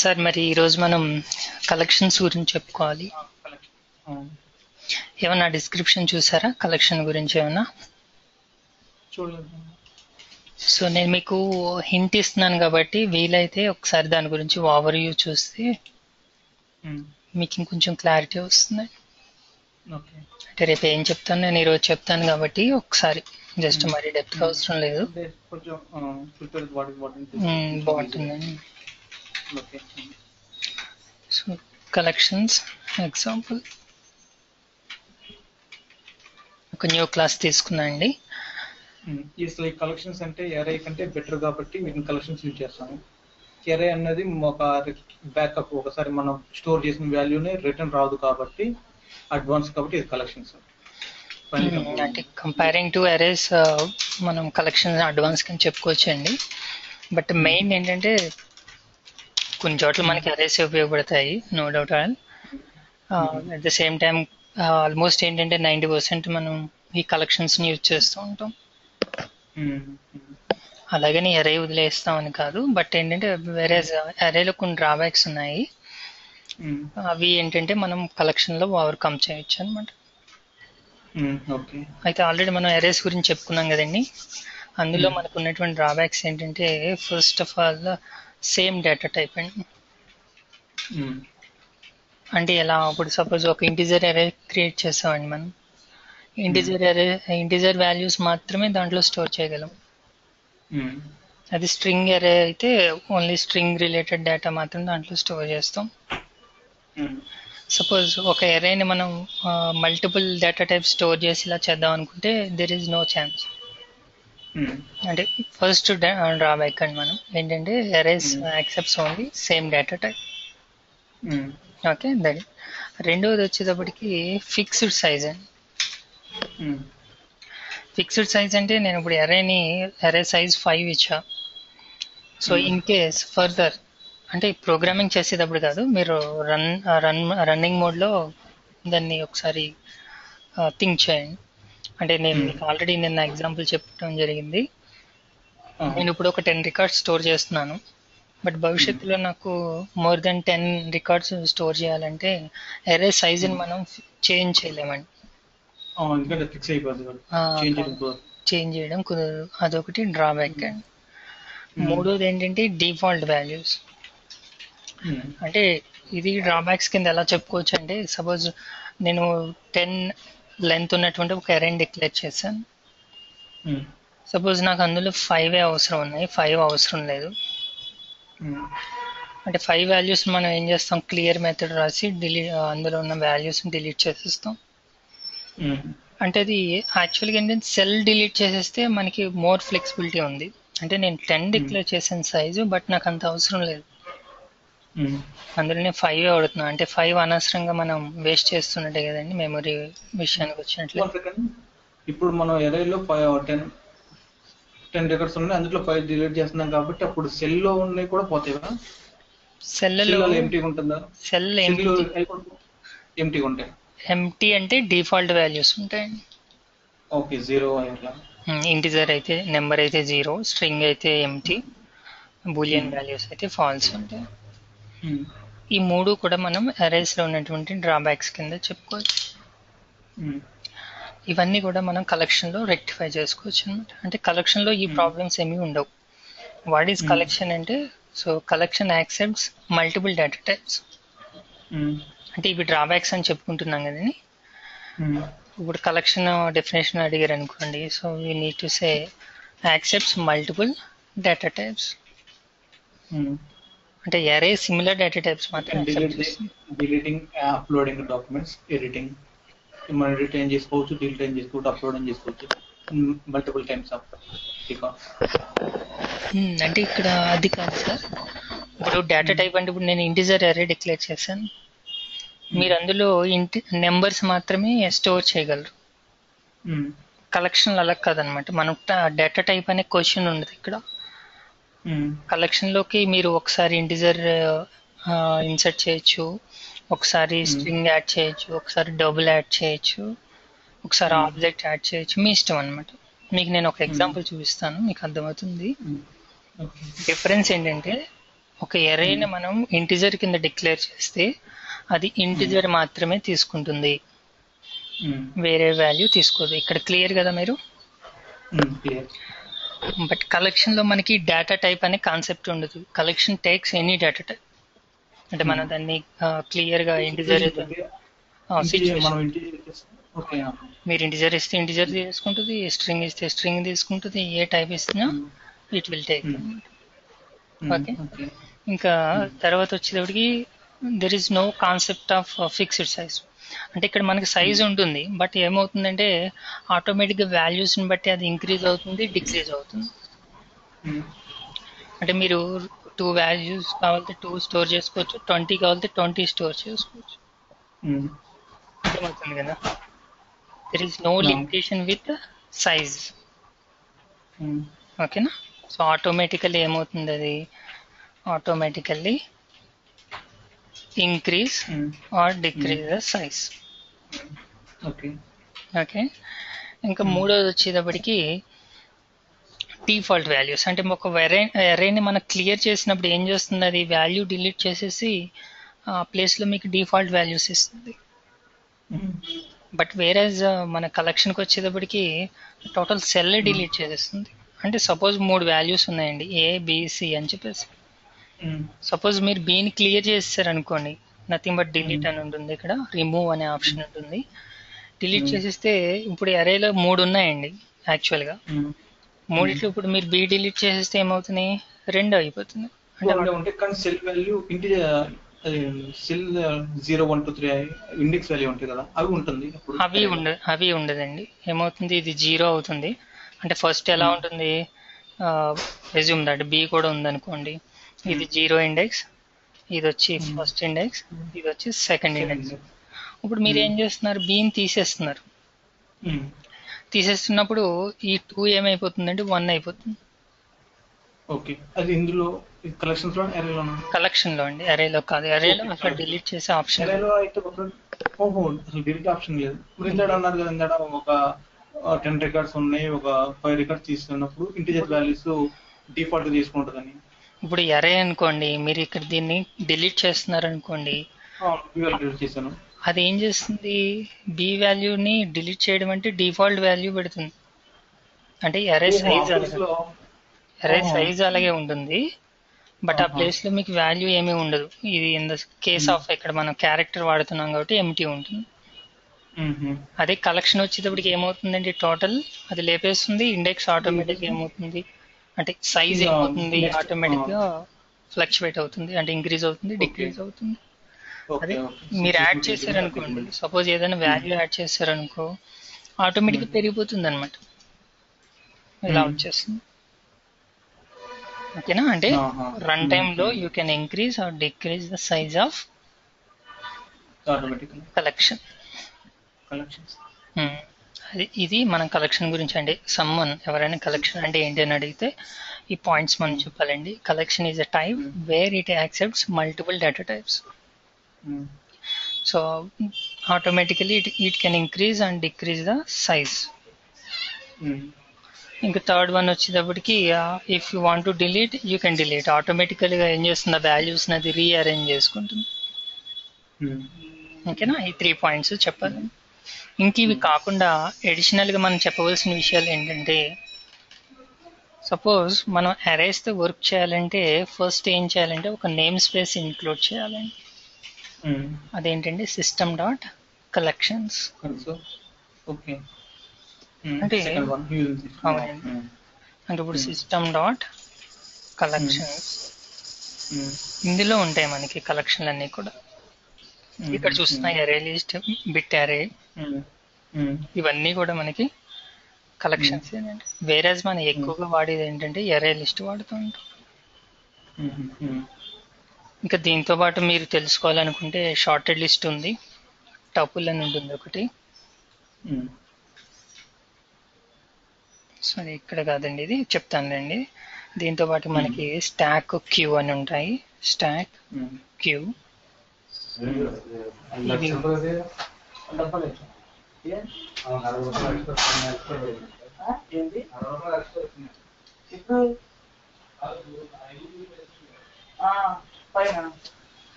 Sir మరి ఈరోజు మనం కలెక్షన్స్ గురించి చెప్పుకోవాలి. కలెక్షన్ ఏమన్నా డిస్క్రిప్షన్ చూసారా కలెక్షన్ గురించి ఏమన్నా? చూడలేదు. సో నేను మీకు హింట్ ఇస్తున్నాను కాబట్టి వీలైతే ఒకసారి దాని గురించి ఓవర్ వ్యూ చూస్తే మీకు ఇంకొంచెం క్లారిటీ వస్తుంది. ఓకే. అంటే రేపు ఏం చెప్తాను నేను ఈరోజు చెప్తాను కాబట్టి ఒకసారి జస్ట్ మరి డెప్త్ అవసరం లేదు. అంటే కొంచెం ప్రిపేర్ బాగుంటుందండి. ఓకే. సో కలెక్షన్స్ ఎగ్జాంపుల్ ఒక న్యూ క్లాస్ తీసుకున్నా అండి. అసలు ఈ కలెక్షన్స్ అంటే ఎర్ఐ కంటే బెటర్ కాబట్టి వీటిని కలెక్షన్స్ యూజ్ చేస్తాము. ఎర్ఐ అన్నది ఒక బ్యాకప్, ఒకసారి మనం స్టోర్ చేసిన వాల్యూనే రిటర్న్ రాదు కాబట్టి అడ్వాన్స్ కాబట్టి ఇది కలెక్షన్స్. అంటే కంపేరింగ్ టు అరేస్ మనం కలెక్షన్స్ అడ్వాన్స్ కింద చెప్పుకోవచ్చు అండి. బట్ మెయిన్ ఏంటంటే కొన్ని చోట్ల మనకి అరేస్ ఉపయోగపడతాయి, no doubt all. At the same time almost ఏంటంటే 90% మనం ఈ కలెక్షన్స్ని యూజ్ చేస్తూ ఉంటాం. అలాగని అరే వదిలేస్తామని కాదు, బట్ ఏంటంటే వేరే అరేలో కొన్ని డ్రాబ్యాక్స్ ఉన్నాయి. అవి ఏంటంటే మనం కలెక్షన్లో ఓవర్కమ్ చేయొచ్చు అనమాట. అయితే ఆల్రెడీ మనం అరేస్ గురించి చెప్పుకున్నాం కదండి. అందులో మనకు ఉన్నటువంటి డ్రాబ్యాక్స్ ఏంటంటే first of all same data type అండి. అంటే ఎలా, ఇప్పుడు సపోజ్ ఒక ఇంటిజర్ అరే క్రియేట్ చేస్తామండి మనం. ఇంటిజర్ వాల్యూస్ మాత్రమే దాంట్లో స్టోర్ చేయగలం. అది స్ట్రింగ్ అరే అయితే ఓన్లీ స్ట్రింగ్ రిలేటెడ్ డేటా మాత్రం దాంట్లో స్టోర్ చేస్తాం. సపోజ్ ఒక అరేని మనం మల్టిపుల్ డేటా టైప్ స్టోర్ చేసి ఇలా చేద్దాం అనుకుంటే దెర్ ఈజ్ నో ఛాన్స్. అంటే ఫస్ట్ డ్రాబ్యాక్ అండి మనం ఏంటంటే arrays accepts only same data type. Okay, that. రెండవది వచ్చేటప్పటికి ఫిక్స్డ్ సైజ్ అండి. ఫిక్స్డ్ సైజ్ అంటే నేను ఇప్పుడు అరే సైజ్ 5 ఇచ్చా. సో ఇన్ కేస్ ఫర్దర్ అంటే ప్రోగ్రామింగ్ చేసేటప్పుడు కాదు, మీరు రన్నింగ్ మోడ్లో దాన్ని ఒకసారి థింక్ చేయండి. అంటే నేను ఆల్రెడీ నిన్న ఎగ్జాంపుల్ చెప్పడం జరిగింది. నేను ఇప్పుడు ఒక 10 రికార్డ్స్ స్టోర్ చేస్తున్నాను. బట్ భవిష్యత్తులో నాకు మోర్ దెన్ 10 రికార్డ్స్ స్టోర్ చేయాలంటే అరే సైజుని మనం చేంజ్ చేయలేమండి. చేంజ్ చేయడం కుదరదు. అదొకటి డ్రాబ్యాక్ అండి. మూడోది ఏంటంటే డిఫాల్ట్ వాల్యూస్. అంటే ఇది డ్రాబ్యాక్స్ కింద ఎలా చెప్పుకోవచ్చు అంటే, సపోజ్ నేను 10 లెంత్ ఉన్నటువంటి ఒక అరేని డిక్లేర్ చేశాను. సపోజ్ నాకు అందులో 5 అవసరం ఉన్నాయి, 5 అవసరం లేదు. అంటే 5 వాల్యూస్ మనం ఏం చేస్తాం, క్లియర్ మెథడ్ రాసి అందులో ఉన్న వాల్యూస్ డిలీట్ చేసేస్తాం. అంటే అది యాక్చువల్గా ఏంటంటే సెల్ డిలీట్ చేసేస్తే మనకి మోర్ ఫ్లెక్సిబిలిటీ ఉంది. అంటే నేను 10 డిక్లేర్ చేసిన సైజు, బట్ నాకు అంత అవసరం లేదు. అందులో నేను 5 వాడుతున్నా. అంటే 5 అనవసరంగా మనం వేస్ట్ చేస్తున్నట్టే కదండి మెమరీ విషయానికి వచ్చినట్లు. ఇప్పుడు మనం ఎరేలో 10 రికార్డ్స్ ఉన్నాయి, అందులో 5 డిలీట్ చేస్తున్నాం కాబట్టి అప్పుడు సెల్ లో ఉన్నాయి కూడా పోతాయి కదా. సెల్లో ఎంటీ ఉంటుందా? సెల్ ఎంటీ ఉంటాయి. ఎంటీ అంటే డిఫాల్ట్ వాల్యూస్ ఉంటాయండి. ఓకే, 0 ఇంటిజర్ అయితే నెంబర్ అయితే 0, స్ట్రింగ్ అయితే ఎంటీ, బూలియన్ వాల్యూస్ అయితే ఫాల్స్ ఉంటాయి. ఈ మూడు కూడా మనం అరేస్ లో ఉన్నటువంటి డ్రాబ్యాక్స్ కింద చెప్పుకోవచ్చు. ఇవన్నీ కూడా మనం కలెక్షన్ లో రెక్టిఫై చేసుకోవచ్చు అనమాట. అంటే కలెక్షన్ లో ఈ ప్రాబ్లమ్స్ ఏమీ ఉండవు. వాట్ ఈస్ కలెక్షన్ అంటే, so collection accepts multiple data types. అంటే ఇవి డ్రాబ్యాక్స్ అని చెప్పుకుంటున్నాం కదండి. ఇప్పుడు కలెక్షన్ డెఫినేషన్ అడిగారు అనుకోండి, so we need to say accepts multiple data types. అంటే అరే సిమిలర్ డేటా టైప్స్ మాత్రం డిలీటింగ్, అప్లోడింగ్ డాక్యుమెంట్స్, ఎడిటింగ్, మనం రిటైన్ చేసుకోవచ్చు, డిలీట్ చేసుకోవచ్చు, అప్లోడింగ్ చేసుకోవచ్చు మల్టిపుల్ టైమ్స్ ఆఫ్ రికార్డ్స్. అంటే ఇక్కడ అది కాదు సార్. ఇప్పుడు డేటా టైప్ అంటే ఇప్పుడు నేను ఇంటిజర్ అరే డిక్లేర్ చేశాను, మీరు అందులో నెంబర్స్ మాత్రమే స్టోర్ చేయగలరు. కలెక్షన్ అలా కాదనమాట. మనం డేటా టైప్ అనే క్వశ్చన్ ఉండదు ఇక్కడ. కలెక్షన్ లోకి మీరు ఒకసారి ఇంటిజర్ ఇన్సర్ట్ చేయొచ్చు, ఒకసారి స్ట్రింగ్ యాడ్ చేయొచ్చు, ఒకసారి డబుల్ యాడ్ చేయొచ్చు, ఒకసారి ఆబ్జెక్ట్ యాడ్ చేయొచ్చు, మీ ఇష్టం అనమాట. మీకు నేను ఒక ఎగ్జాంపుల్ చూపిస్తాను, మీకు అర్థమవుతుంది. డిఫరెన్స్ ఏంటంటే ఒక ఎరేని మనం ఇంటిజర్ కింద డిక్లేర్ చేస్తే అది ఇంటిజర్ మాత్రమే తీసుకుంటుంది, వేరే వాల్యూ తీసుకోదు. ఇక్కడ క్లియర్ కదా మీరు? బట్ కలెక్షన్ లో మనకి డేటా టైప్ అనే కాన్సెప్ట్ ఉండదు. Collection takes any data type. అంటే మనం దాన్ని క్లియర్ గా ఇంటిజర్ మీరు ఇంటిజర్ ఇస్తే ఇంటిజర్ తీసుకుంటుంది, స్ట్రింగ్ ఇస్తే స్ట్రింగ్ తీసుకుంటుంది, ఏ టైప్ ఇస్తున్నా ఇట్ విల్ టేక్. ఓకే, ఇంకా తర్వాత వచ్చేటప్పటికి there is no concept of fixed size. అంటే ఇక్కడ మనకి సైజ్ ఉంటుంది, బట్ ఏమవుతుందంటే ఆటోమేటిక్గా వాల్యూస్ని బట్టి అది ఇంక్రీజ్ అవుతుంది, డిక్రీజ్ అవుతుంది. అంటే మీరు 2 వాల్యూస్ కావాలంటే 2 స్టోర్ చేసుకోవచ్చు, 20 కావాలంటే 20 స్టోర్ చేసుకోవచ్చు. అర్థమవుతుంది కదా? There is no limitation with size. ఓకేనా? సో ఆటోమేటికల్లీ ఏమవుతుంది, అది automatically increase or decrease the size. Okay, ఇంకా మూడోది వచ్చేటప్పటికి డిఫాల్ట్ వాల్యూస్. అంటే ఒక అరేని మనం క్లియర్ చేసినప్పుడు ఏం చేస్తుంది, అది వాల్యూ డిలీట్ చేసేసి ఆ ప్లేస్లో మీకు డిఫాల్ట్ వాల్యూస్ ఇస్తుంది. బట్ వేరేజ్ మన కలెక్షన్కి వచ్చేటప్పటికి టోటల్ సెల్ డిలీట్ చేసేస్తుంది. అంటే సపోజ్ 3 వాల్యూస్ ఉన్నాయండి, ఏబిసి అని చెప్పేసి. సపోజ్ మీరు బీని క్లియర్ చేస్తారు అనుకోండి, నథింగ్ బట్ డిలీట్ అని ఉంటుంది, ఇక్కడ రిమూవ్ అనే ఆప్షన్ ఉంటుంది. డిలీట్ చేసేస్తే ఇప్పుడు అరేలో 3 ఉన్నాయండి యాక్చువల్గా. మూడిట్లో ఇప్పుడు మీరు బి డిలీట్ చేసేస్తే ఏమవుతుంది, 2 అయిపోతుంది. అంటే cell value cell 0 1 2 3 index value ఉంటాయి కదా, అవి ఉంటుంది. అవి ఉండదండి. ఏమవుతుంది, ఇది 0 అవుతుంది. అంటే ఫస్ట్ ఎలా ఉంటుంది, రెజ్యూమ్ దట్ బి కూడా ఉందనుకోండి, ఇది 0 ఇండెక్స్, ఇది వచ్చి ఫస్ట్ ఇండెక్స్, ఇది వచ్చి సెకండ్ ఇండెక్స్. ఇప్పుడు మీరు ఏం చేస్తున్నారు, బీని తీసేస్తున్నారు. తీసేస్తున్నప్పుడు ఈ 2 ఏమైపోతుందంటే 1 అయిపోతుంది. ఓకే, అది ఇందులో కలెక్షన్స్ లో కలెక్షన్ లో అండి, అరేలో కాదు. అరేలో అసలు డిలీట్ చేసే ఆప్షన్ అసలు డిలీట్ ఆప్షన్ లేదు. ఇందాడ అన్నారు కదా, ఇందాడ ఒక 10 రికార్డ్స్ ఉన్నాయి, ఒక 5 రికార్డ్స్ తీసుకున్నప్పుడు ఇంటిజర్ వాల్యూస్ డిఫాల్ట్ తీసుకుంటుందని. ఇప్పుడు అరే అనుకోండి, మీరు ఇక్కడ దీన్ని డిలీట్ చేస్తున్నారు అనుకోండి, చేశాను. అది ఏం చేస్తుంది, బి వాల్యూని డిలీట్ చేయడం అంటే డిఫాల్ట్ వాల్యూ పెడుతుంది. అంటే అరే సైజ్ అలాగే ఉంటుంది, బట్ ఆ ప్లేస్ లో మీకు వాల్యూ ఏమీ ఉండదు. ఇది ఇన్ ద కేస్ ఆఫ్ ఇక్కడ మనం క్యారెక్టర్ వాడుతున్నాం కాబట్టి ఎంటీ ఉంటుంది. అదే కలెక్షన్ వచ్చేటప్పటికి ఏమవుతుందంటే టోటల్ అది లేపేస్తుంది, ఇండెక్స్ ఆటోమేటిక్ ఏమవుతుంది అంటే సైజ్ ఏమవుతుంది, ఆటోమేటిక్ గా ఫ్లక్చువేట్ అవుతుంది, అంటే ఇంక్రీజ్ అవుతుంది, డిక్రీజ్ అవుతుంది. అదే మీరు యాడ్ చేశారనుకోండి, సపోజ్ ఏదైనా వాల్యూ యాడ్ చేశారనుకో, ఆటోమేటిక్ పెరిగిపోతుంది అనమాట, ఇలా వచ్చేస్తుంది. ఓకేనా? అంటే రన్ టైమ్ లో you can increase or decrease the size of collection. ఇది మనం కలెక్షన్ గురించి. అంటే సమ్మన్ ఎవరైనా కలెక్షన్ అంటే ఏంటి అని అడిగితే ఈ పాయింట్స్ మనం చెప్పాలండి. Collection is a type where it accepts multiple data types. So automatically it can increase and decrease the size. ఇంకా థర్డ్ వన్ వచ్చేటప్పటికి if you want to delete you can delete. ఆటోమేటికల్గా ఏం చేస్తుంది, వాల్యూస్ అది rearrange చేసుకుంటుంది. ఓకేనా? ఈ 3 points చెప్పాలి. ఇంక ఇవి కాకుండా అడిషనల్గా మనం చెప్పవలసిన విషయాలు ఏంటంటే, సపోజ్ మనం అరేస్తో వర్క్ చేయాలంటే ఫస్ట్ ఏం చేయాలంటే ఒక నేమ్ స్పేస్ ఇంక్లూడ్ చేయాలండి. అదేంటంటే సిస్టమ్ డాట్ కలెక్షన్స్. అంటే అవునండి, అంటే ఇప్పుడు సిస్టమ్ డాట్ కలెక్షన్స్ ఇందులో ఉంటాయి మనకి కలెక్షన్లు అన్నీ కూడా. ఇక్కడ చూస్తున్నాయి అరే లిస్ట్, బిట్ అరే, ఇవన్నీ కూడా మనకి కలెక్షన్స్ ఏంటంటే. వేరేజ్ మనం ఎక్కువగా వాడేది ఏంటంటే అరే లిస్ట్ వాడుతూ ఉంటాం. ఇంకా దీంతో పాటు మీరు తెలుసుకోవాలనుకుంటే షార్టెడ్ లిస్ట్ ఉంది, టపుల్ అని ఉంటుంది ఒకటి. సో ఇక్కడ కాదండి, ఇది చెప్తానులేండి. దీంతో పాటు మనకి స్టాక్ క్యూ అని ఉంటాయి. స్టాక్ క్యూ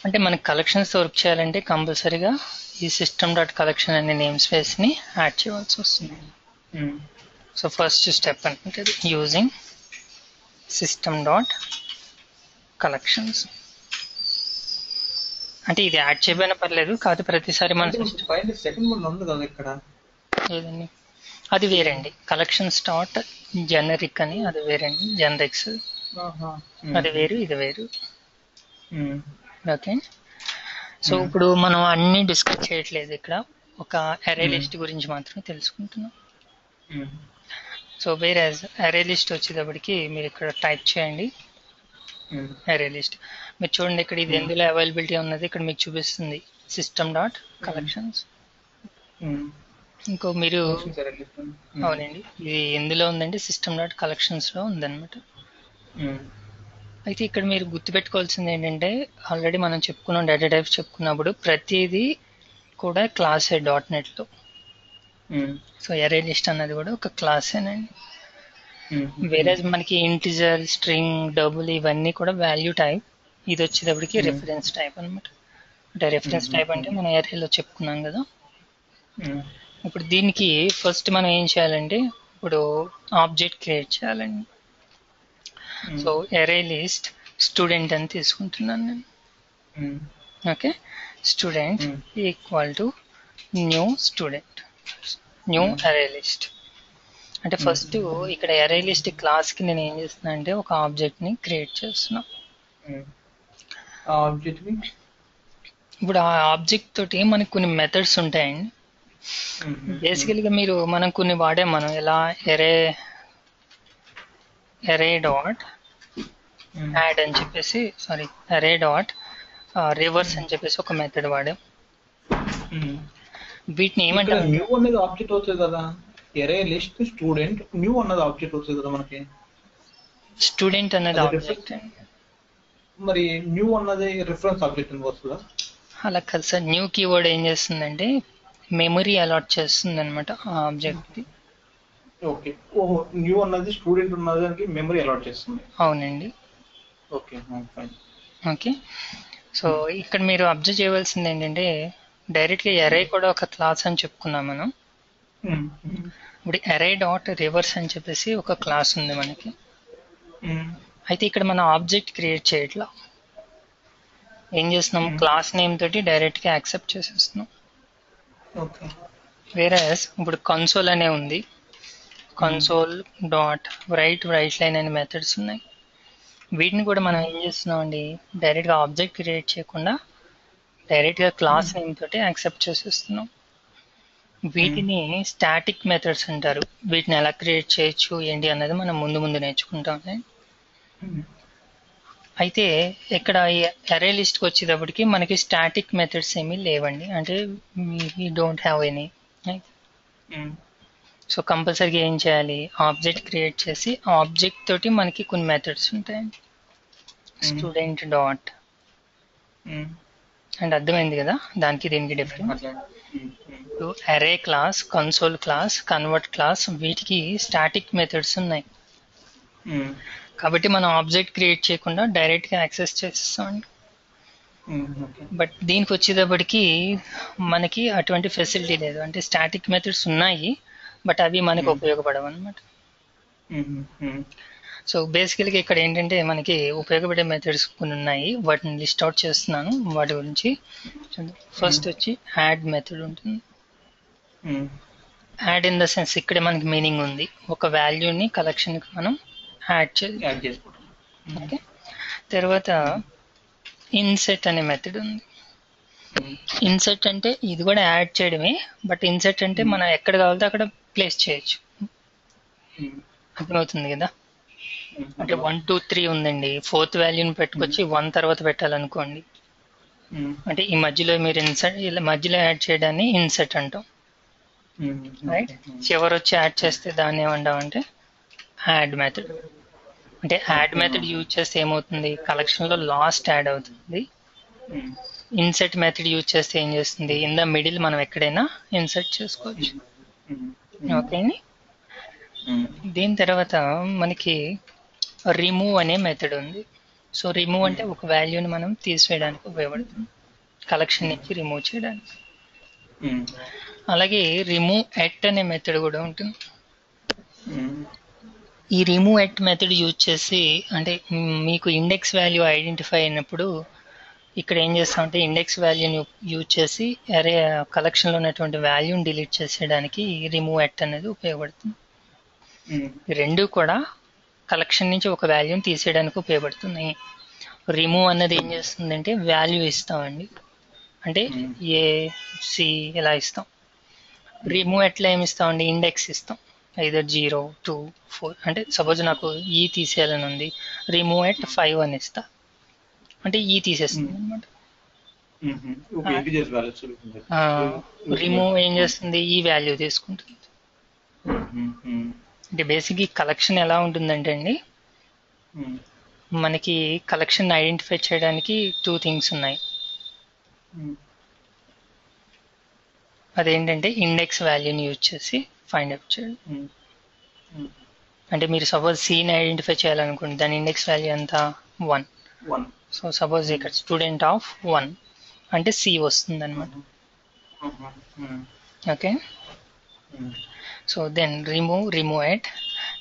అంటే మనకి కలెక్షన్స్ వర్క్ చేయాలంటే కంపల్సరీగా ఈ సిస్టమ్ డాట్ కలెక్షన్ అనే నేమ్ స్పేస్ని యాడ్ చేయవలసి వస్తుంది. సో ఫస్ట్ స్టెప్ అంటే యూజింగ్ సిస్టమ్ డాట్ కలెక్షన్స్. అంటే ఇది యాడ్ చేయబోయినా పర్లేదు, కాకపోతే ప్రతిసారి మన సెకండ్ వన్ ఉంది కదా ఇక్కడ ఏదండి, అది వేరండి. కలెక్షన్ స్టార్ట్ జనరిక్ అని అది వేరండి, జనరిక్స్ అది వేరు, ఇది వేరు. ఓకే, సో ఇప్పుడు మనం అన్ని డిస్కస్ చేయట్లేదు, ఇక్కడ ఒక అరే లిస్ట్ గురించి మాత్రమే తెలుసుకుంటున్నాం. సో వేరే అరే లిస్ట్ వచ్చేటప్పటికి మీరు ఇక్కడ టైప్ చేయండి అరే లిస్ట్. మీరు చూడండి ఇక్కడ ఇది ఎందులో అవైలబిలిటీ ఉన్నది ఇక్కడ మీకు చూపిస్తుంది, సిస్టమ్ డాట్ కలెక్షన్స్. ఇంకో మీరు అవునండి, ఇది ఎందులో ఉందండి, సిస్టమ్ డాట్ కలెక్షన్స్లో ఉందన్నమాట. అయితే ఇక్కడ మీరు గుర్తుపెట్టుకోవాల్సింది ఏంటంటే, ఆల్రెడీ మనం చెప్పుకున్నాం డేటా టైప్స్ చెప్పుకున్నప్పుడు ప్రతిదీ కూడా క్లాసే .NETలో. సో అరే లిస్ట్ అన్నది కూడా ఒక క్లాసేనండి. వేరే మనకి ఇంటిజర్, స్ట్రింగ్, డబుల్ ఇవన్నీ కూడా వాల్యూ టైప్. ఇది వచ్చేటప్పటికి రెఫరెన్స్ టైప్ అనమాట. అంటే రెఫరెన్స్ టైప్ అంటే మనం అరేలో చెప్పుకున్నాం కదా. ఇప్పుడు దీనికి ఫస్ట్ మనం ఏం చేయాలంటే, ఇప్పుడు ఆబ్జెక్ట్ క్రియేట్ చేయాలండి. సో అరే లిస్ట్ స్టూడెంట్ అని తీసుకుంటున్నాను నేను. Okay, student equal to new student, new అరే లిస్ట్. అంటే ఫస్ట్ ఇక్కడ అరే లిస్ట్ క్లాస్కి నేను ఏం చేస్తున్నా అంటే ఒక ఆబ్జెక్ట్ని క్రియేట్ చేస్తున్నా. ఇప్పుడు ఆ ఆబ్జెక్ట్ తోటి మనకి కొన్ని మెథడ్స్ ఉంటాయండి. బేసికల్గా మనం కొన్ని వాడాం, మనం ఎలా అరే డాట్ యాడ్ అని చెప్పేసి, సారీ అరే డాట్ రివర్స్ అని చెప్పేసి ఒక మెథడ్ వాడాం. వీటిని ఏమంటారు, న్యూ అనేది ఆబ్జెక్ట్ అవుతుంది కదా, అరే లిస్ట్ స్టూడెంట్ న్యూ అన్నది ఆబ్జెక్ట్ అవుతుంది కదా మనకి. స్టూడెంట్ అనేది ఆబ్జెక్ట్, మరి న్యూ అన్నది రిఫరెన్స్ ఆబ్జెక్ట్ అని వస్తుందా? అలా కాదు సార్, న్యూ కీవర్డ్ ఏం చేస్తుందంటే మెమరీ అలాట్ చేస్తుంది అనమాట ఆ ఆబ్జెక్ట్కి. ఓకే, ఓహో, న్యూ అన్నది స్టూడెంట్ ఉన్నదానికి మెమరీ అలాట్ చేస్తుంది. అవునండి. Okay fine. ఓకే, సో ఇక్కడ మీరు అబ్జర్వ్ చేయవలసింది ఏంటంటే, డైరెక్ట్గా అరే కూడా ఒక క్లాస్ అని చెప్పుకున్నాం మనం. ఇప్పుడు అరే డాట్ రివర్స్ అని చెప్పేసి ఒక క్లాస్ ఉంది మనకి. అయితే ఇక్కడ మనం ఆబ్జెక్ట్ క్రియేట్ చేయట్లా, ఏం చేస్తున్నాం, క్లాస్ నేమ్ తోటి డైరెక్ట్గా యాక్సెప్ట్ చేసేస్తున్నాం. వేరే ఇప్పుడు కన్సోల్ అనే ఉంది, కన్సోల్ డాట్ రైట్ లైన్ అనే మెథడ్స్ ఉన్నాయి. వీటిని కూడా మనం ఏం చేస్తున్నాం అండి, డైరెక్ట్గా ఆబ్జెక్ట్ క్రియేట్ చేయకుండా డైరెక్ట్గా క్లాస్ నేమ్ తోటి యాక్సెప్ట్ చేసేస్తున్నాం. వీటిని స్టాటిక్ మెథడ్స్ అంటారు. వీటిని ఎలా క్రియేట్ చేయొచ్చు ఏంటి అన్నది మనం ముందు నేర్చుకుంటాం. అయితే ఇక్కడ ఈ అరే లిస్ట్కి వచ్చేటప్పటికి మనకి స్టాటిక్ మెథడ్స్ ఏమీ లేవండి, అంటే we don't have any. So కంపల్సరీగా ఏం చేయాలి, ఆబ్జెక్ట్ క్రియేట్ చేసి ఆబ్జెక్ట్ తోటి మనకి కొన్ని మెథడ్స్ ఉంటాయండి. స్టూడెంట్ డాట్ అండ్ అర్థమైంది కదా దానికి దీనికి డిఫరెన్స్. అరే class, console class, convert class, వీటికి స్టాటిక్ మెథడ్స్ ఉన్నాయి. కాబట్టి మనం ఆబ్జెక్ట్ క్రియేట్ చేయకుండా డైరెక్ట్గా యాక్సెస్ చేస్తామండి. బట్ దీనికి వచ్చేటప్పటికి మనకి అటువంటి ఫెసిలిటీ లేదు, అంటే స్టాటిక్ మెథడ్స్ ఉన్నాయి బట్ అవి మనకి ఉపయోగపడవు అనమాట. సో బేసికల్గా ఇక్కడ ఏంటంటే మనకి ఉపయోగపడే మెథడ్స్ కొన్ని ఉన్నాయి, వాటిని లిస్ట్ అవుట్ చేస్తున్నాను. వాటి గురించి ఫస్ట్ వచ్చి యాడ్ మెథడ్ ఉంటుంది. యాడ్ ఇన్ ద సెన్స్ ఇక్కడ మనకి మీనింగ్ ఉంది, ఒక వాల్యూని కలెక్షన్కి మనం యాడ్ చేసుకుంటాం. ఓకే, తర్వాత ఇన్సెట్ అనే మెథడ్ ఉంది. ఇన్సెట్ అంటే ఇది కూడా యాడ్ చేయడమే, బట్ ఇన్సెట్ అంటే మనం ఎక్కడ కావాలితే అక్కడ ప్లేస్ చేయొచ్చు. అర్థమవుతుంది కదా, అంటే 1 2 3 ఉందండి, 4th వాల్యూని పెట్టుకొచ్చి 1 తర్వాత పెట్టాలనుకోండి, అంటే ఈ మధ్యలో మీరు ఇలా మధ్యలో యాడ్ చేయడాన్ని ఇన్సెట్ అంటాం. రైట్, చివరి వచ్చి యాడ్ చేస్తే దాన్ని ఏమంటాం అంటే యాడ్ మెథడ్. అంటే యాడ్ మెథడ్ యూజ్ చేస్తే ఏమవుతుంది, కలెక్షన్లో లాస్ట్ యాడ్ అవుతుంది. ఇన్సెట్ మెథడ్ యూజ్ చేస్తే ఏం చేస్తుంది, ఇన్ ద మిడిల్ మనం ఎక్కడైనా ఇన్సెట్ చేసుకోవచ్చు. ఓకే అండి, దీని తర్వాత మనకి రిమూవ్ అనే మెథడ్ ఉంది. సో రిమూవ్ అంటే ఒక వాల్యూని మనం తీసివేయడానికి ఉపయోగపడుతుంది, కలెక్షన్ నుంచి రిమూవ్ చేయడానికి. అలాగే రిమూవ్ ఎట్ అనే మెథడ్ కూడా ఉంటుంది. ఈ రిమూవ్ ఎట్ మెథడ్ యూజ్ చేసి, అంటే మీకు ఇండెక్స్ వాల్యూ ఐడెంటిఫై అయినప్పుడు ఇక్కడ ఏం చేస్తామంటే ఇండెక్స్ వాల్యూని యూజ్ చేసి అరే కలెక్షన్లో ఉన్నటువంటి వాల్యూని డిలీట్ చేసేయడానికి రిమూవ్ ఎట్ అనేది ఉపయోగపడుతుంది. ఈ రెండు కూడా కలెక్షన్ నుంచి ఒక వాల్యూని తీసేయడానికి ఉపయోగపడుతున్నాయి. రిమూవ్ అన్నది ఏం చేస్తుందంటే వాల్యూ ఇస్తామండి, అంటే ఏ సి ఇలా ఇస్తాం. రిమూవ్ ఎట్లా ఏమి ఇస్తామండి, ఇండెక్స్ ఇస్తాం, ఐదర్ 0, 2, 4. అంటే సపోజ్ నాకు ఈ తీసేయాలని ఉంది, రిమూవ్ ఎట్ 5 అని ఇస్తా, అంటే ఈ తీసేస్తుంది అనమాట. రిమూవ్ ఏం చేస్తుంది, ఈ వాల్యూ తీసుకుంటుంది. అంటే బేసిక్ ఈ కలెక్షన్ ఎలా ఉంటుందంటే అండి, మనకి కలెక్షన్ ఐడెంటిఫై చేయడానికి 2 థింగ్స్ ఉన్నాయి. అదేంటంటే ఇండెక్స్ వాల్యూని యూజ్ చేసి ఫైండ్ అవుట్ చేయడం. అంటే మీరు సపోజ్ సీని ఐడెంటిఫై చేయాలనుకోండి, దాని ఇండెక్స్ వాల్యూ ఎంత, 1. సో సపోజ్ ఇక్కడ స్టూడెంట్ ఆఫ్ 1 అంటే సి వస్తుంది అనమాట. Okay, so then remove it.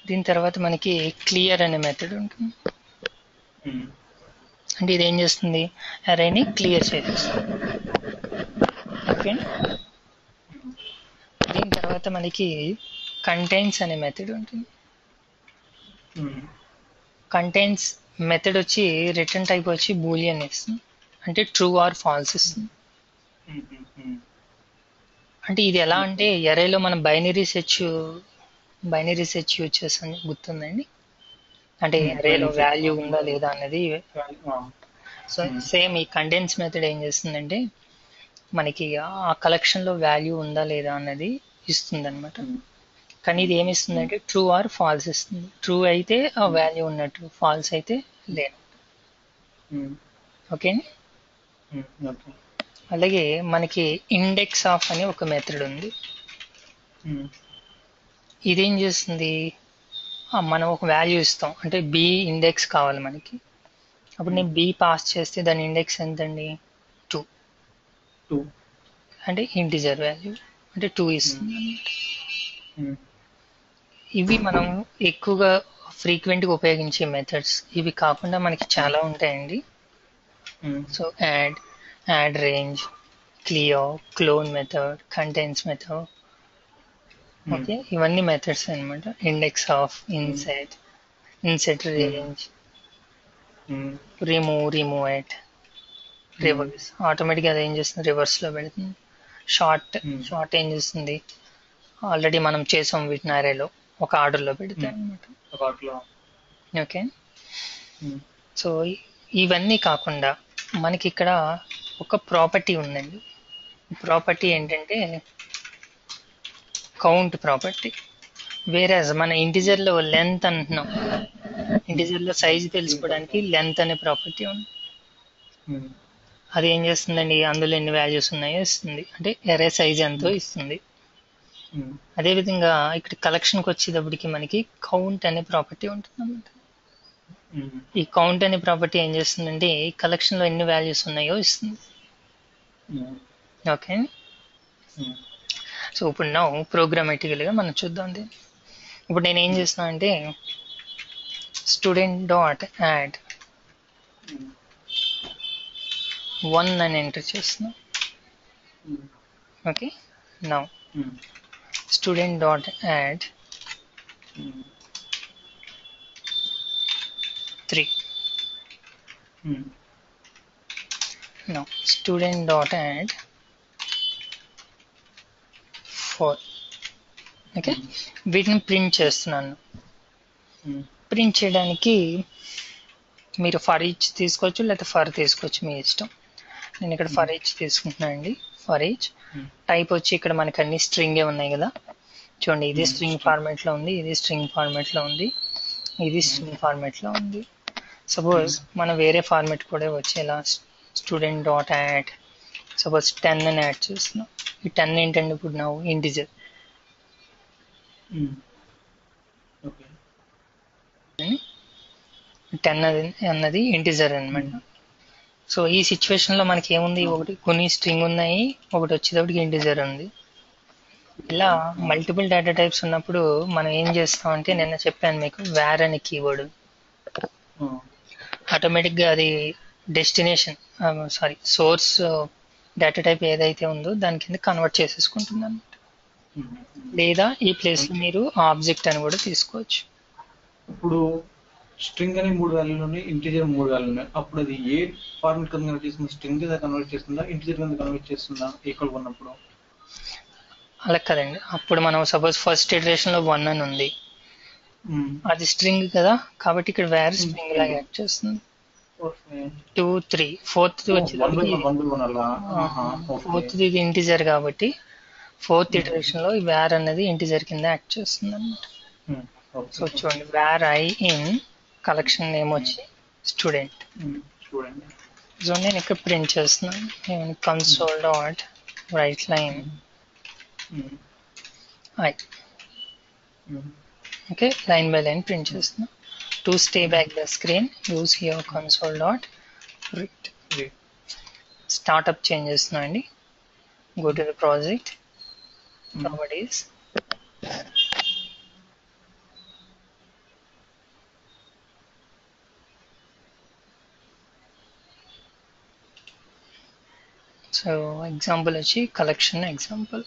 దీని తర్వాత మనకి క్లియర్ అనే మెథడ్ ఉంటుంది. అంటే ఇది ఏం చేస్తుంది, అరేని క్లియర్ చేసేస్తుంది. ఓకే, దీని తర్వాత మనకి కంటైన్స్ అనే మెథడ్ ఉంటుంది. కంటైన్స్ మెథడ్ వచ్చి రిటర్న్ టైప్ వచ్చి బూలియన్ ఇస్తుంది, అంటే ట్రూ ఆర్ ఫాల్స్ ఇస్తుంది. అంటే ఇది ఎలా అంటే ఎరేలో మనం బైనరీ సెర్చ్ యూజ్ చేస్తాం, గుర్తుందండి. అంటే ఎరేలో వాల్యూ ఉందా లేదా అన్నది. సో సేమ్ ఈ కంటైన్స్ మెథడ్ ఏం చేస్తుందంటే మనకి ఆ కలెక్షన్లో వాల్యూ ఉందా లేదా అన్నది ఇస్తుంది అనమాట. కానీ ఇది ఏమి ఇస్తుందంటే ట్రూ ఆర్ ఫాల్స్ ఇస్తుంది. ట్రూ అయితే ఆ వాల్యూ ఉన్నట్టు, ఫాల్స్ అయితే లేదు. ఓకే, అలాగే మనకి ఇండెక్స్ ఆఫ్ అని ఒక మెథడ్ ఉంది. ఇదేం చేస్తుంది, మనం ఒక వాల్యూ ఇస్తాం, అంటే బి ఇండెక్స్ కావాలి మనకి. అప్పుడు నేను బి పాస్ చేస్తే దాని ఇండెక్స్ ఎంతండి, 2. అంటే ఇంటిజర్ వాల్యూ, అంటే 2 ఇస్తుంది అన్నమాట. ఇవి మనం ఎక్కువగా ఫ్రీక్వెంట్గా ఉపయోగించే మెథడ్స్. ఇవి కాకుండా మనకి చాలా ఉంటాయండి. So add range, clear, clone method, contains method. Okay, ఇవన్నీ మెథడ్స్ అనమాట. Index of, INCET range, remove at, reverse. ఆటోమేటిక్గా అది ఏం చేస్తుంది, రివర్స్లో పెడుతుంది. షార్ట్ ఏం చేస్తుంది, ఆల్రెడీ మనం చేసాం వీటిని అరేలో ఒక ఆర్డర్లో పెడతాం అనమాట. ఓకే, సో ఇవన్నీ కాకుండా మనకి ఇక్కడ ఒక ప్రాపర్టీ ఉందండి. ప్రాపర్టీ ఏంటంటే కౌంట్ ప్రాపర్టీ. వేరేజ్ మన ఇంటిజర్లో లెంత్ అంటున్నాం, ఇంటిజర్లో సైజ్ తెలుసుకోవడానికి లెంత్ అనే ప్రాపర్టీ ఉంది. అది ఏం చేస్తుందండి, అందులో ఎన్ని వాల్యూస్ ఉన్నాయో ఇస్తుంది, అంటే ఎరే సైజ్ ఎంతో ఇస్తుంది. అదేవిధంగా ఇక్కడ కలెక్షన్కి వచ్చేటప్పటికి మనకి కౌంట్ అనే ప్రాపర్టీ ఉంటుంది అన్నమాట. ఈ కౌంట్ అనే ప్రాపర్టీ ఏం చేస్తుందంటే కలెక్షన్లో ఎన్ని వాల్యూస్ ఉన్నాయో ఇస్తుంది. ఓకే, సో ఇప్పుడు నా ప్రోగ్రామేటికల్గా మనం చూద్దాం. ఇప్పుడు నేను ఏం చేస్తున్నా అంటే స్టూడెంట్ డాట్ యాడ్ 1 అని ఎంటర్ చేస్తున్నా. Okay, now student dot add 3. Now student dot add 4. Okay, వీటిని ప్రింట్ చేస్తున్నాను. ప్రింట్ చేయడానికి మీరు ఫర్ ఈచ్ తీసుకోవచ్చు, లేకపోతే ఫర్ తీసుకోవచ్చు, మీ ఇష్టం. నేను ఇక్కడ ఫర్ ఈచ్ తీసుకుంటున్నాను అండి. ఫర్ ఈచ్ టైప్ వచ్చి ఇక్కడ మనకి అన్ని స్ట్రింగే ఉన్నాయి కదా, చూడండి. ఇది స్ట్రింగ్ ఫార్మాట్లో ఉంది, ఇది స్ట్రింగ్ ఫార్మాట్లో ఉంది, ఇది స్ట్రింగ్ ఫార్మాట్లో ఉంది. సపోజ్ మనం వేరే ఫార్మాట్ కూడా వచ్చేలా స్టూడెంట్ డాట్ యాడ్ సపోజ్ 10 అని యాడ్ చేస్తున్నాం. ఈ 10 ఏంటంటే ఇప్పుడు నా ఇంటిజర్. ఓకే. 10 అన్నది ఇంటిజర్ అనమాట. సో ఈ సిచ్యువేషన్ లో మనకి ఏముంది, ఒకటి కొన్ని స్ట్రింగ్ ఉన్నాయి, ఒకటి వచ్చేటప్పటికి ఇంటిజర్ ఉంది. ఇలా మల్టిపుల్ డేటా టైప్స్ ఉన్నప్పుడు మనం ఏం చేస్తామంటే, నిన్న చెప్పాను మీకు వేర్ అనే కీవర్డ్ ఆటోమేటిక్ గా అది డెస్టినేషన్ సోర్స్ డేటా టైప్ ఏదైతే ఉందో దాని కింద కన్వర్ట్ చేసేసుకుంటుంది అనమాట. లేదా ఈ ప్లేస్ లో మీరు ఆబ్జెక్ట్ అని కూడా తీసుకోవచ్చు. ఇప్పుడు స్ట్రింగ్ అనే 3 వాల్యూలు ఉన్నాయి, ఇంటిజర్ 3 వాల్యూలు ఉన్నాయి. అప్పుడు అది ఏ ఫార్మెట్ కింద కన్వర్ట్ చేస్తుందా, స్ట్రింగ్ కింద కన్వర్ట్ చేస్తుందా, ఇంటిజర్ కింద కన్వర్ట్ చేస్తుందా ఈక్వల్ ఉన్నప్పుడు? అలా కదండి. అప్పుడు మనం సపోజ్ ఫస్ట్ ఇటరేషన్ లో 1 అని ఉంది, అది స్ట్రింగ్ కదా, కాబట్టి ఇక్కడ వేర్ స్ట్రింగ్ లాగా యాక్ట్ చేస్తుంది. 2 3 ఫోర్త్ వచ్చేటప్పటికి ఫోర్త్ ఇది ఇంటిజర్ కాబట్టి ఫోర్త్ ఇటరేషన్ లో వేర్ అనేది ఇంటిజర్ కింద యాక్ట్ చేస్తుంది అనమాట. సో చూడండి, where I in collection name వచ్చి స్టూడెంట్. సో నేను ఇక్కడ ప్రింట్ చేస్తున్నాను console dot write line I. Okay, line by line print చేస్తున్నా. To stay back the screen use here console dot read. Startup change చేస్తున్నా అండి. Go to the project, properties, so example వచ్చి collection example.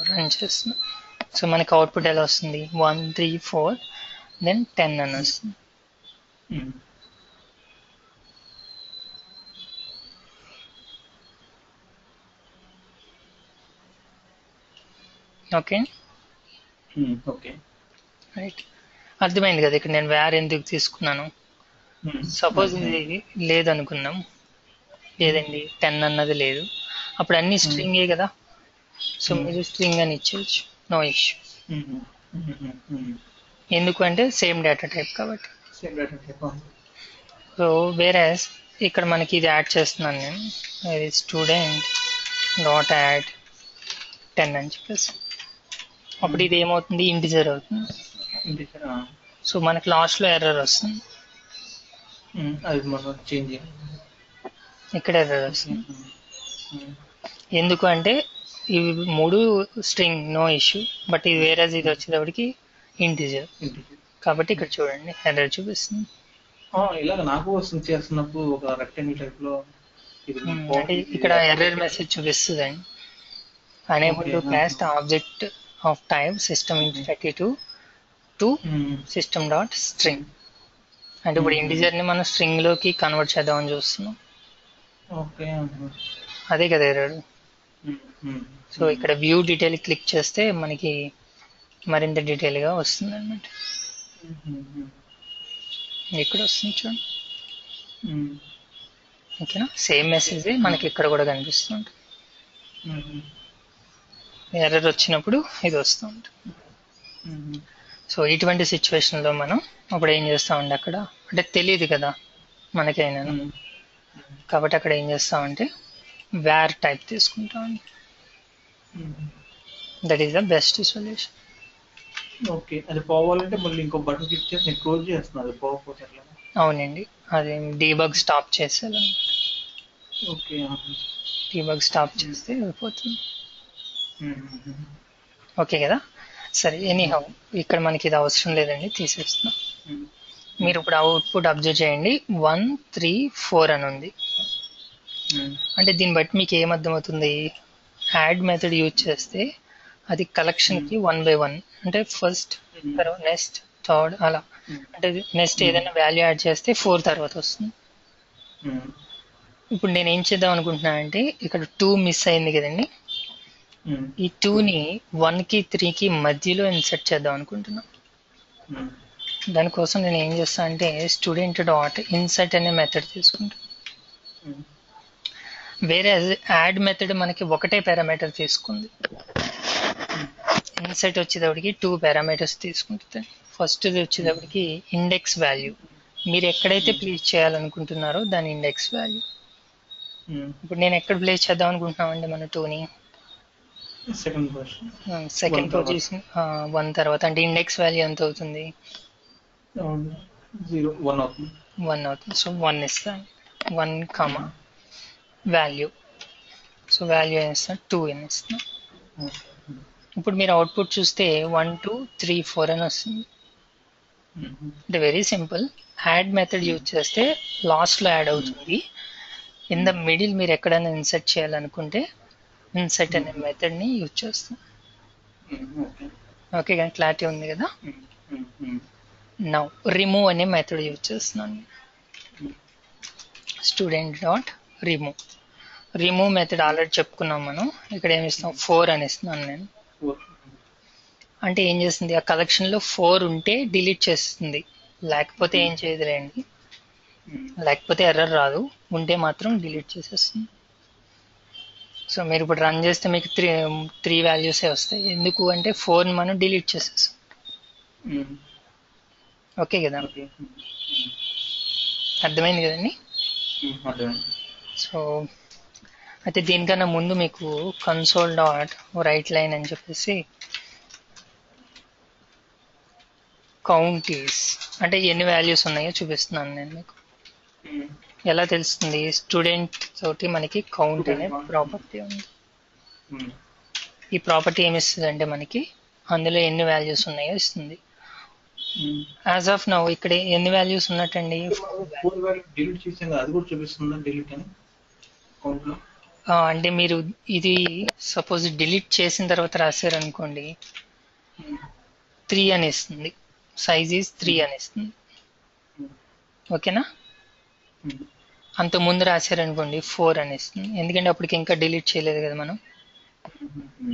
Run చేస్తున్నా. So మనకి output ఎలా వస్తుంది, 1 3 4 then 10 అని వస్తుంది. Okay okay, right. అర్థమైంది కదా ఇక్కడ నేను వేర్ ఎందుకు తీసుకున్నాను. సపోజ్ ఇది లేదనుకుందాం, లేదండి 10 అన్నది లేదు, అప్పుడు అన్ని స్ట్రింగే కదా, సో మీరు స్ట్రింగ్ అని ఇచ్చేయచ్చు, నో ఇష్యూ. ఎందుకు అంటే సేమ్ డేటా టైప్ కాబట్టి. సో వేరే ఇక్కడ మనకి ఇది యాడ్ చేస్తున్నాను నేను, ఇది స్టూడెంట్ డాట్ యాడ్ 10 అని చెప్పేసి, అప్పుడు ఇది ఏమవుతుంది, ఇంటిజర్ అవుతుంది. సో మనకి లాస్ట్ లో ఎర్రర్ వస్తుంది, ఇక్కడ ఎర్రర్ వస్తుంది. ఎందుకు అంటే ఇవి 3 స్ట్రింగ్, నో ఇష్యూ, బట్ ఇది వేరే ఇది వచ్చేటప్పటికి ఇంటిజర్ కాబట్టి ఇక్కడ చూడండి ఎర్రర్ చూపిస్తుంది. ఇలాగ నాకు వస్తుంది చేస్తున్నప్పుడు ఒక రెక్టాంగిల్ టైప్ లో అంటే ఇక్కడ ఎర్రర్ మెసేజ్ చూపిస్తుంది అండి. Unable to cost object of type system in 32 to system dot string. అంటే ఇప్పుడు ఇంటిజర్ ని మనం స్ట్రింగ్ లోకి కన్వర్ట్ చేద్దామని చూస్తున్నాం. అదే కదా ఎర్రర్. సో ఇక్కడ వ్యూ డీటెయిల్ క్లిక్ చేస్తే మనకి మరింత డీటెయిల్ గా వస్తుంది అనమాట. ఇక్కడ వస్తుంది చూడండి. ఓకేనా, సేమ్ మెసేజ్ మనకి ఇక్కడ కూడా కనిపిస్తుంది. ఎర్రర్ వచ్చినప్పుడు ఇది వస్తూ ఉంటుంది. సో ఇటువంటి సిచ్యువేషన్ లో మనం అప్పుడు ఏం చేస్తామండి, అక్కడ అంటే తెలియదు కదా మనకైనా, కాబట్టి అక్కడ ఏం చేస్తామంటే వేర్ టైప్ తీసుకుంటామండి. That is the best solution. Okay, అది పోవాలంటే మళ్ళీ ఇంకో బటన్ క్లిక్ చేసి నేను క్లోజ్ చేస్తున్నాను, అది పోకపోతే. అవునండి, అది డీబగ్ స్టాప్ చేసేయాలి. ఓకే, డీబగ్ స్టాప్ చేస్తే వెళ్ళిపోతుంది. ఓకే కదా, సరే. ఎనీహౌ ఇక్కడ మనకి ఇది అవసరం లేదండి, తీసేస్తున్నాం. మీరు ఇప్పుడు అవుట్పుట్ అబ్జర్వ్ చేయండి, 1 3 4 అని ఉంది. అంటే దీన్ని బట్టి మీకు ఏమర్థమవుతుంది, యాడ్ మెథడ్ యూజ్ చేస్తే అది కలెక్షన్ కి 1 by 1 అంటే ఫస్ట్ తర్వాత నెక్స్ట్ థర్డ్ అలా, అంటే నెక్స్ట్ ఏదైనా వాల్యూ యాడ్ చేస్తే 4 తర్వాత వస్తుంది. ఇప్పుడు నేను ఏం చేద్దాం అనుకుంటున్నా అంటే ఇక్కడ 2 మిస్ అయింది కదండి, ఈ 2ని 1 కి 3 కి మధ్యలో ఇన్సర్ట్ చేద్దాం అనుకుంటున్నా. దానికోసం నేను ఏం చేస్తా అంటే స్టూడెంట్ డాట్ ఇన్సర్ట్ అనే మెథడ్ తీసుకుంటా. వేరే యాడ్ మెథడ్ మనకి ఒకటే పారామీటర్ తీసుకుంది, ఇన్సర్ట్ వచ్చేటప్పటికి 2 పారామీటర్స్ తీసుకుంటుంది. ఫస్ట్ వచ్చేటప్పటికి ఇండెక్స్ వాల్యూ, మీరు ఎక్కడైతే ప్లేస్ చేయాలనుకుంటున్నారో దాని ఇండెక్స్ వాల్యూ. ఇప్పుడు నేను ఎక్కడ ప్లేస్ చేద్దాం అనుకుంటున్నామండి మన 2ని, సెకండ్ పొజిషన్ సెకండ్ 1 తర్వాత పొజిషన్ 1 తర్వాత అంటే ఇండెక్స్ వాల్యూ ఎంత అవుతుంది? 1 అవుతుంది. 1 అవుతుంది. సో 1 ఇస్తాను. 1 కామా వాల్యూ. సో వాల్యూ ఏం ఇస్తాను? 2 అని ఇస్తాను. ఇప్పుడు మీరు అవుట్పుట్ చూస్తే 1 2 3 4 అని వస్తుంది. అంటే very simple. Add method use చేస్తే లాస్ట్లో యాడ్ అవుతుంది. ఇన్ ద మిడిల్ మీరు ఎక్కడైనా ఇన్సర్ట్ చేయాలనుకుంటే ఇన్సర్ట్ అనే మెథడ్ని యూజ్ చేస్తాం. ఓకే కానీ క్లారిటీ ఉంది కదా? నౌ రిమూవ్ అనే మెథడ్ యూజ్ చేస్తున్నాను. Student dot remove method already చెప్పుకున్నాం మనం. ఇక్కడ ఏమి ఇస్తాం? 4 అని ఇస్తున్నాను నేను. అంటే ఏం చేస్తుంది? ఆ కలెక్షన్లో 4 ఉంటే డిలీట్ చేస్తుంది, లేకపోతే ఏం చేయదులేండి. లేకపోతే ఎర్రర్ రాదు, ఉంటే మాత్రం డిలీట్ చేసేస్తుంది. సో మీరు ఇప్పుడు రన్ చేస్తే మీకు త్రీ వాల్యూసే వస్తాయి. ఎందుకు అంటే 4 మనం డిలీట్ చేసేస్తాం. ఓకే కదా? అర్థమైంది కదండి? సో అయితే దీనికన్నా ముందు మీకు కన్సోల్ డాట్ రైట్ లైన్ అని చెప్పేసి కౌంట్ ఈస్ అంటే ఎన్ని వాల్యూస్ ఉన్నాయో చూపిస్తున్నాను నేను మీకు. ఎలా తెలుస్తుంది? స్టూడెంట్ తోటి మనకి కౌంట్ అనే ప్రాపర్టీ ఉంది. ఈ ప్రాపర్టీ ఏమి ఇస్తుంది అంటే మనకి అందులో ఎన్ని వాల్యూస్ ఉన్నాయో ఇస్తుంది. యాజ్ ఆఫ్ నౌ ఇక్కడ ఎన్ని వాల్యూస్ ఉన్నట్టండి? 4 వాల్యూ డిలీట్ చేసాం, అది కూడా చూపిస్తుందా డిలీట్ అని కౌంట్ లో? అంటే మీరు ఇది సపోజ్ డిలీట్ చేసిన తర్వాత రాశారు అనుకోండి, 3 అని ఇస్తుంది. సైజ్ ఈజ్ 3 అని ఇస్తుంది. ఓకేనా? అంత ముందు రాశారనుకోండి 4 అని ఇస్తుంది, ఎందుకంటే అప్పటికి ఇంకా డిలీట్ చేయలేదు కదా మనం.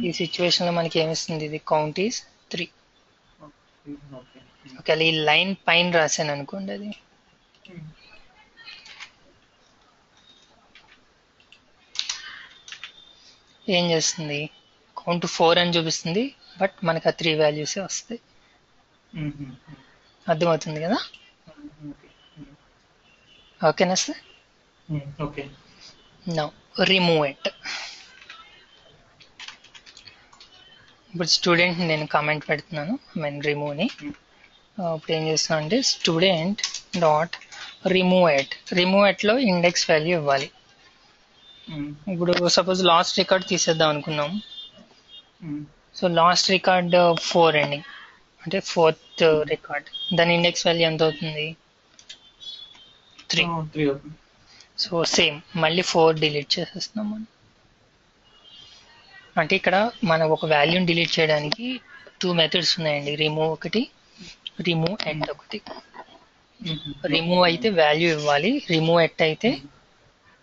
ఈ సిచ్యువేషన్ లో మనకి ఏమిస్తుంది? ఇది కౌంట్ ఈజ్ 3. ఒకవేళ ఈ లైన్ పైన రాశాను అనుకోండి, అది ఏం చేస్తుంది? కౌంట్ 4 అని చూపిస్తుంది, బట్ మనకు ఆ 3 వాల్యూసే వస్తాయి. అర్థమవుతుంది కదా? ఓకేనా sir? Okay. Now remove it. ఇప్పుడు స్టూడెంట్ నేను కామెంట్ పెడుతున్నాను, రిమూవ్ని. ఇప్పుడు ఏం చేస్తున్నాను అంటే స్టూడెంట్ డాట్ రిమూవ్ ఎట్లో ఇండెక్స్ వాల్యూ ఇవ్వాలి. ఇప్పుడు సపోజ్ లాస్ట్ రికార్డ్ తీసేద్దాం అనుకున్నాం. సో లాస్ట్ రికార్డ్ 4 ఎండింగ్ అంటే 4th రికార్డ్, దాని ఇండెక్స్ వాల్యూ ఎంత అవుతుంది? 3. సో సేమ్ మళ్ళీ 4 డిలీట్ చేసేస్తున్నాం మనం. అంటే ఇక్కడ మనం ఒక వాల్యూని డిలీట్ చేయడానికి 2 మెథడ్స్ ఉన్నాయండి. రిమూవ్ ఒకటి, రిమూవ్ ఎట్ ఒకటి. రిమూవ్ అయితే వాల్యూ ఇవ్వాలి, రిమూవ్ ఎట్ అయితే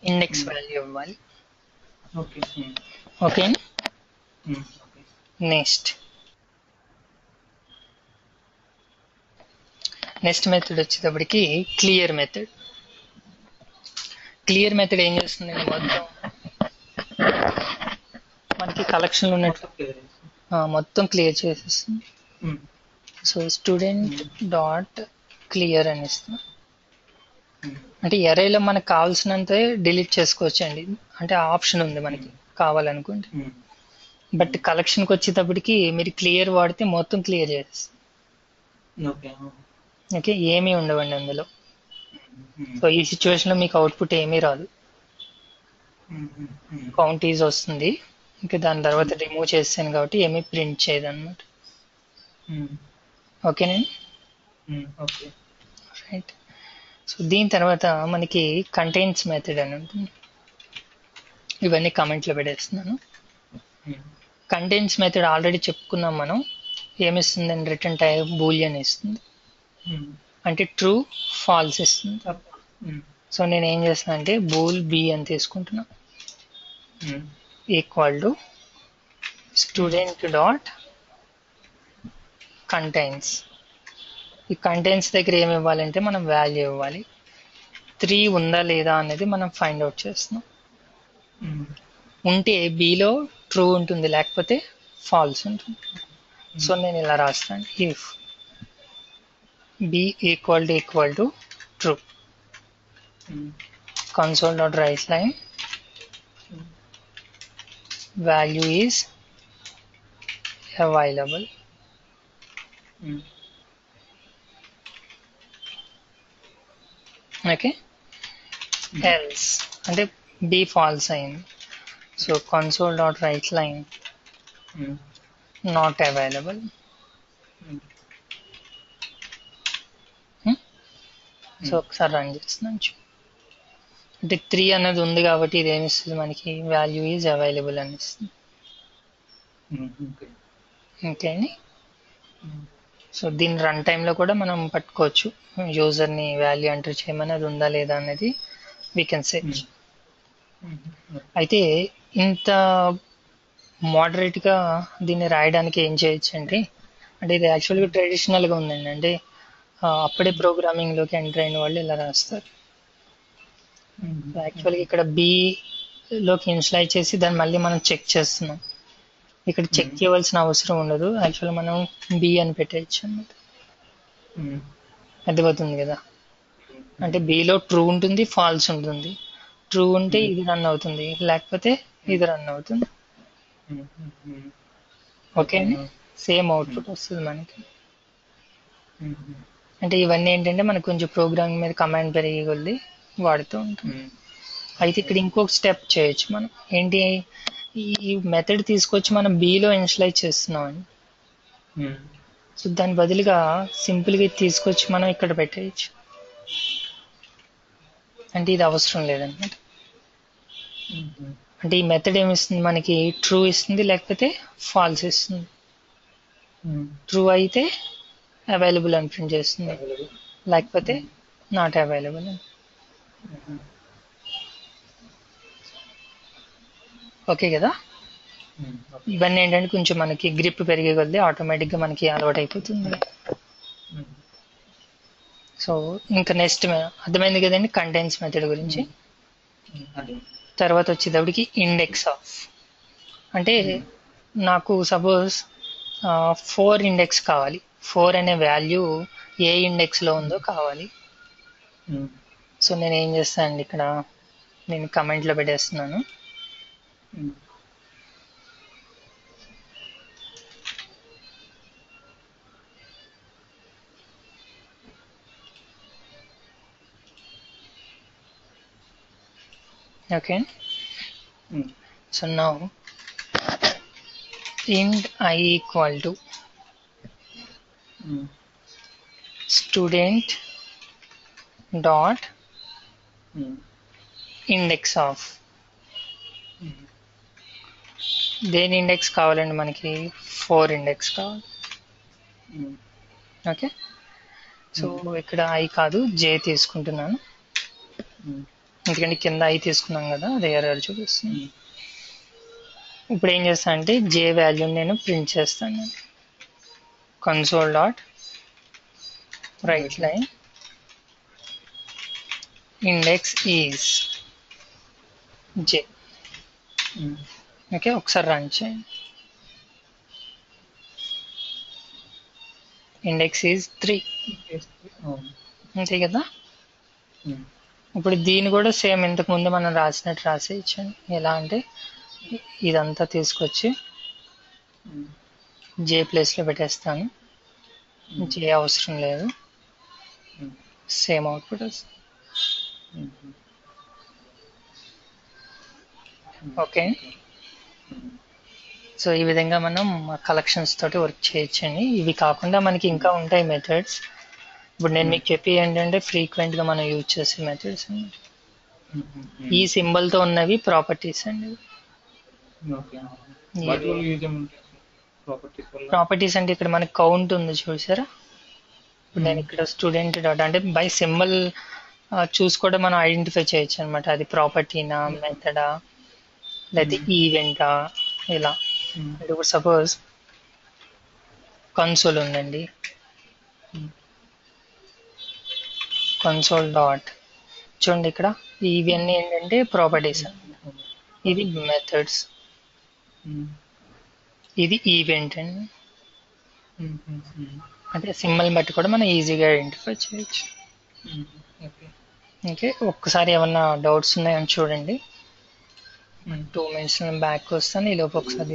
ఇండెక్స్ వాల్యూ ఇవ్వాలి. ఓకే. నెక్స్ట్ మెథడ్ వచ్చేటప్పటికి క్లియర్ మెథడ్. క్లియర్ మెథడ్ ఏం చేస్తుందండి? మొత్తం మనకి కలెక్షన్ ఉన్నట్టు మొత్తం క్లియర్ చేసేస్తుంది. సో స్టూడెంట్ డాట్ క్లియర్ అని ఇస్తాం. అంటే ఎరేలో మనకు కావాల్సినంత డిలీట్ చేసుకోవచ్చు అండి, అంటే ఆప్షన్ ఉంది మనకి కావాలనుకుంటే. బట్ కలెక్షన్కి వచ్చేటప్పటికి మీరు క్లియర్ వాడితే మొత్తం క్లియర్ చేసేస్తుంది. ఓకే, ఏమీ ఉండవండి అందులో. సో ఈ సిచ్యువేషన్ లో మీకు అవుట్పుట్ ఏమీ రాదు, కౌంట్ ఈజ్ వస్తుంది. ఇంకా దాని తర్వాత రిమూవ్ చేస్తాను కాబట్టి ఏమీ ప్రింట్ చేయదు అనమాట. ఓకేనండి? రైట్. సో దీని తర్వాత మనకి కంటైన్స్ మెథడ్ అని ఉంటుంది. ఇవన్నీ కమెంట్లో పెట్టేస్తున్నాను. కంటైన్స్ మెథడ్ ఆల్రెడీ చెప్పుకున్నాం మనం. ఏమిస్తుందని రిటర్న్ టైప్ బూలియన్ ఇస్తుంది, అంటే ట్రూ ఫాల్స్ ఇస్తుంది. సో నేను ఏం చేస్తాను అంటే బూల్ బి అని తీసుకుంటున్నా, equal to student dot contains. ఈ కంటైన్స్ దగ్గర ఏమి ఇవ్వాలంటే మనం వాల్యూ ఇవ్వాలి. 3 ఉందా లేదా అనేది మనం ఫైండ్ అవుట్ చేస్తున్నాం. ఉంటే బిలో ట్రూ ఉంటుంది, లేకపోతే ఫాల్స్ ఉంటుంది. సో నేను ఇలా రాస్తాను, if B equal to true, console dot write line value is available. Okay, else అంటే b false అయింది. So console dot write line not available. So ఒకసారి రన్ చేస్తున్నాను. అంటే 3 అన్నది ఉంది కాబట్టి ఇది ఏమిస్తుంది మనకి, వాల్యూ ఈజ్ అవైలబుల్ అని ఇస్తుంది. ఓకే అండి. సో దీని రన్ టైంలో కూడా మనం పట్టుకోవచ్చు, యూజర్ని వాల్యూ ఎంటర్ చేయమని, అది ఉందా లేదా అనేది వీ కెన్ సెర్చ్. అయితే ఇంత మోడరేట్గా దీన్ని రాయడానికి ఏం చేయొచ్చు అంటే ఇది యాక్చువల్గా ట్రెడిషనల్గా ఉందండి. అంటే అప్పుడే ప్రోగ్రామింగ్లోకి ఎంటర్ అయిన వాళ్ళు ఇలా రాస్తారు. యాక్చువల్గా ఇక్కడ బిలోకి ఇన్స్లైజ్ చేసి దాన్ని మళ్ళీ మనం చెక్ చేస్తున్నాం. ఇక్కడ చెక్ చేయవలసిన అవసరం ఉండదు, యాక్చువల్గా మనం బి అని పెట్టేయచ్చు అన్నమాట. అర్థమవుతుంది కదా. అంటే బిలో ట్రూ ఉంటుంది, ఫాల్స్ ఉంటుంది. ట్రూ ఉంటే ఇది రన్ అవుతుంది, లేకపోతే ఇది రన్ అవుతుంది. ఓకే అండి. సేమ్ అవుట్పుట్ వస్తుంది మనకి. అంటే ఇవన్నీ ఏంటంటే మనకు కొంచెం ప్రోగ్రామింగ్ మీద కమాండ్ పెరిగే కొద్దీ వాడుతూ ఉంటుంది. అయితే ఇక్కడ ఇంకొక స్టెప్ చేయొచ్చు మనం. ఏంటి, ఈ మెథడ్ తీసుకొచ్చి మనం బిలో ఇనిషియలైజ్ చేస్తున్నాం అండి. సో దాని బదులుగా సింపుల్గా తీసుకొచ్చి మనం ఇక్కడ పెట్టేయచ్చు. అంటే ఇది అవసరం లేదన్నమాట. అంటే ఈ మెథడ్ ఏమిస్తుంది మనకి, ట్రూ ఇస్తుంది, లేకపోతే ఫాల్స్ ఇస్తుంది. ట్రూ అయితే అవైలబుల్ అని ప్రింట్ చేస్తుంది, లేకపోతే నాట్ అవైలబుల్ అని. ఓకే కదా. ఇవన్నీ ఏంటంటే కొంచెం మనకి గ్రిప్ పెరిగే కొద్దీ ఆటోమేటిక్గా మనకి అలవాటు అయిపోతుంది. సో ఇంకా నెక్స్ట్ అర్థమైంది కదండి కంటెంట్స్ మెథడ్ గురించి. తర్వాత వచ్చేటప్పటికి ఇండెక్స్ ఆఫ్. అంటే నాకు సపోజ్ 4 ఇండెక్స్ కావాలి, 4 అనే వాల్యూ ఏ ఇండెక్స్లో ఉందో కావాలి. సో నేను ఏం చేస్తానండి, ఇక్కడ నేను కమెంట్లో పెట్టేస్తున్నాను. Okay, so now int I equal to student dot index of. దేని ఇండెక్స్ కావాలండి మనకి, 4 ఇండెక్స్ కావాలి. ఓకే, సో ఇక్కడ ఐ కాదు జే తీసుకుంటున్నాను, ఎందుకంటే కింద ఐ తీసుకున్నాం కదా, అది ఎర్రర్ చూపిస్తుంది. ఇప్పుడు ఏం చేస్తాను అంటే జే వాల్యూని నేను ప్రింట్ చేస్తాను. Console dot write line index is J. Okay, ఒకసారి రన్ చేయండి. ఇండెక్స్ ఈజ్ 3, అంతే కదా. ఇప్పుడు దీన్ని కూడా సేమ్ ఇంతకు ముందు మనం రాసినట్టు రాసేయచ్చండి. ఎలా అంటే ఇదంతా తీసుకొచ్చి జే ప్లేస్లో పెట్టేస్తాను, జే అవసరం లేదు, సేమ్ అవుట్పుట్ వస్తుంది. ఓకే, సో ఈ విధంగా మనం కలెక్షన్స్ తోటి వర్క్ చేయొచ్చండి. ఇవి కాకుండా మనకి ఇంకా ఉంటాయి మెథడ్స్. ఇప్పుడు నేను మీకు చెప్పి ఏంటంటే ఫ్రీక్వెంట్గా మనం యూజ్ చేసే మెథడ్స్ అండి. ఈ సింబల్తో ఉన్నవి ప్రాపర్టీస్ అండి. ప్రాపర్టీస్ అంటే ఇక్కడ మనకి కౌంట్ ఉంది చూసారా. ఇప్పుడు నేను ఇక్కడ స్టూడెంట్ డాట్ అంటే బై సింబల్ చూసి కూడా మనం ఐడెంటిఫై చేయొచ్చు అనమాట. అది ప్రాపర్టీనా, మెథడా, లేదా ఈవెంటా, ఇలా. అంటే ఇప్పుడు సపోజ్ కన్సోల్ ఉందండి, కన్సోల్ డాట్ చూడండి, ఇక్కడ ఇవన్నీ ఏంటంటే ప్రాపర్టీస్. ఇది మెథడ్స్, ఇది ఈవెంట్ అండి. అంటే సింబల్ బట్టి కూడా మనం ఈజీగా ఐడెంటిఫై చేయొచ్చు. ఓకే, ఒక్కసారి ఏమన్నా డౌట్స్ ఉన్నాయని చూడండి. 2 minutes బ్యాక్ వస్తాను, ఈ లోపు ఒకసారి